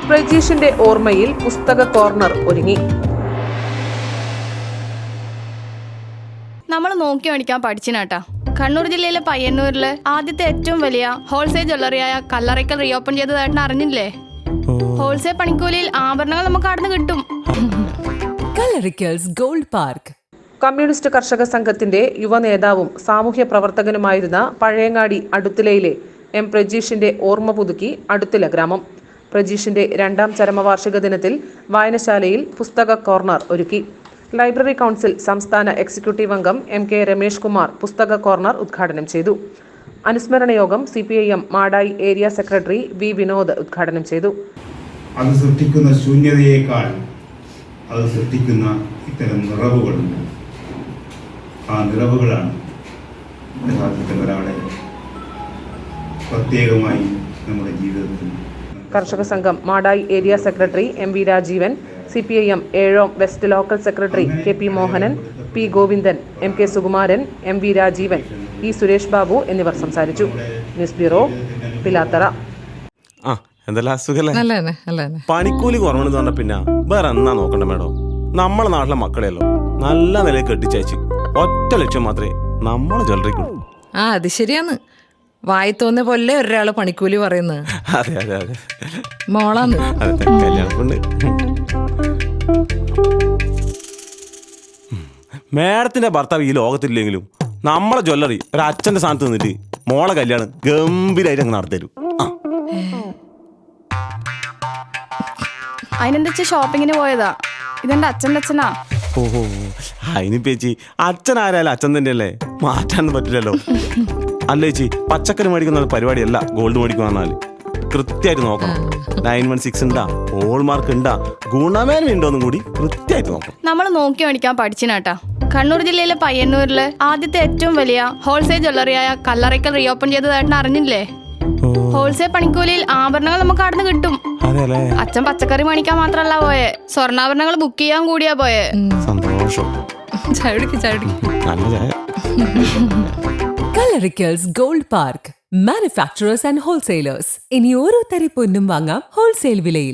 പ്രജീഷിന്റെ ഓർമ്മയിൽ പുസ്തക കോർണർ ഒരുങ്ങി. നമ്മൾ നോക്കി മേടിക്കാൻ പഠിച്ചിനാട്ടാ. കണ്ണൂർ ജില്ലയിലെ പയ്യന്നൂരില് ആദ്യത്തെ ഏറ്റവും വലിയ ഹോൾസെയിൽ ജ്വല്ലറിയായ കല്ലറയ്ക്കൽ റീഓപ്പൺ ചെയ്തതായിട്ട് അറിഞ്ഞില്ലേ? ഹോൾസെയിൽ പണിക്കൂലിയിൽ ആഭരണങ്ങൾ നമുക്ക് അവിടെ നിന്ന് കിട്ടും. Kallarakkals gold park. കമ്മ്യൂണിസ്റ്റ് കർഷക സംഘത്തിന്റെ യുവ നേതാവും സാമൂഹ്യ പ്രവർത്തകനുമായിരുന്ന പഴയങ്ങാടി അടുത്തിലയിലെ എം പ്രജീഷിന്റെ ഓർമ്മ പുതുക്കി അടുത്തില ഗ്രാമം. പ്രജീഷിന്റെ 2ാം ചരമവാർഷിക ദിനത്തിൽ വായനശാലയിൽ പുസ്തക കോർണർ ഒരുക്കി. ലൈബ്രറി കൗൺസിൽ സംസ്ഥാന എക്സിക്യൂട്ടീവ് അംഗം MK രമേഷ് കുമാർ പുസ്തക കോർണർ ഉദ്ഘാടനം ചെയ്തു. അനുസ്മരണ യോഗം CPIM Madayi area secretary V Vinod ഉദ്ഘാടനം ചെയ്തു. അത് സൃഷ്ടിക്കുന്ന ശൂന്യതയേക്കാൾ അത് സൃഷ്ടിക്കുന്ന ഇത്തരം നിറവുകളുണ്ട്. ആ നിറവുകളാണ് യഥാർത്ഥത്തിൽ ഒരാളെ പ്രത്യേകമായി നമ്മുടെ ജീവിതത്തിൽ. കർഷക സംഘം Madayi area secretary MV Rajeevan, CPIM 7 west local secretary KP Mohanan, P Govindan, MK Sukumaran, MV Rajeevan, E Suresh Babu എന്നിവർ സംസാരിച്ചു. News bureau, Pilathara. പണിക്കൂലി കുറവെന്ന് പറഞ്ഞ പിന്നെ വേറെ എന്നാ നോക്കണ്ട മേഡം. നമ്മളെ നാട്ടിലെ മക്കളെയല്ലോ നല്ല നിലയിൽ കെട്ടിച്ചയച്ച് ഒറ്റ ലക്ഷ്യം മാത്രമേ നമ്മളെ ജ്വല്ലറിക്കുള്ളൂ. അത് ശരിയാന്ന്. വായി തോന്നിയ പോലെ ഒരാള് പണിക്കൂലി പറയുന്നത്. അതെ അതെ അതെ മോളാന്ന്. കല്യാണപ്പെണ്ണ്. മേഡത്തിന്റെ ഭർത്താവ് ഈ ലോകത്തില്ലെങ്കിലും നമ്മളെ ജ്വല്ലറി ഒരു അച്ഛന്റെ സ്ഥാനത്ത് നിന്നിട്ട് മോളെ കല്യാണം ഗംഭീരമായിട്ട് അങ്ങ് നടത്തരും. അതിനെന്താ ഷോപ്പിങ്ങിന് പോയതാ. ഇതെന്റെ അച്ഛൻ്റെ അച്ഛനാ. ഓഹോ, അതിന് പേച്ചി അച്ഛൻ ആരായാലും അച്ഛൻ തന്നെയല്ലേ, മാറ്റാനൊന്നും പറ്റില്ലല്ലോ. അല്ല ചേച്ചി, പച്ചക്കറി മേടിക്കുന്ന പരിപാടിയല്ല ഗോൾഡ് മേടിക്കുക പറഞ്ഞാല്. കൃത്യമായിട്ട് നോക്കണം. 916 ഉണ്ടാ, ഹോൾമാർക്ക് ഉണ്ടാ, ഗുണമേന്മ ഉണ്ടോന്നും കൂടി കൃത്യമായിട്ട് നോക്കണം. നമ്മൾ നോക്കി മേടിക്കാൻ പഠിച്ചിനാട്ടാ. കണ്ണൂർ ജില്ലയിലെ പയ്യന്നൂരില് ആദ്യത്തെ ഏറ്റവും വലിയ ഹോൾസെയിൽ ജ്വല്ലറിയായ കല്ലറയ്ക്കൽ റീഓപ്പൺ ചെയ്തതായിട്ട് അറിഞ്ഞില്ലേ? ഹോൾസെയിൽ പണിക്കൂലിയിൽ ആഭരണങ്ങൾ നമുക്ക് അവിടെ നിന്ന് കിട്ടും. അച്ഛൻ പച്ചക്കറി മേടിക്കാൻ മാത്രല്ല പോയെ, സ്വർണ്ണാഭരണങ്ങൾ ബുക്ക് ചെയ്യാൻ കൂടിയാ പോയെ. സന്തോഷം. Kallarakkals gold park. Manufacturers and wholesalers. ഇനി ഓരോ തരി പൊന്നും വാങ്ങാം ഹോൾസെയിൽ വിലയിൽ.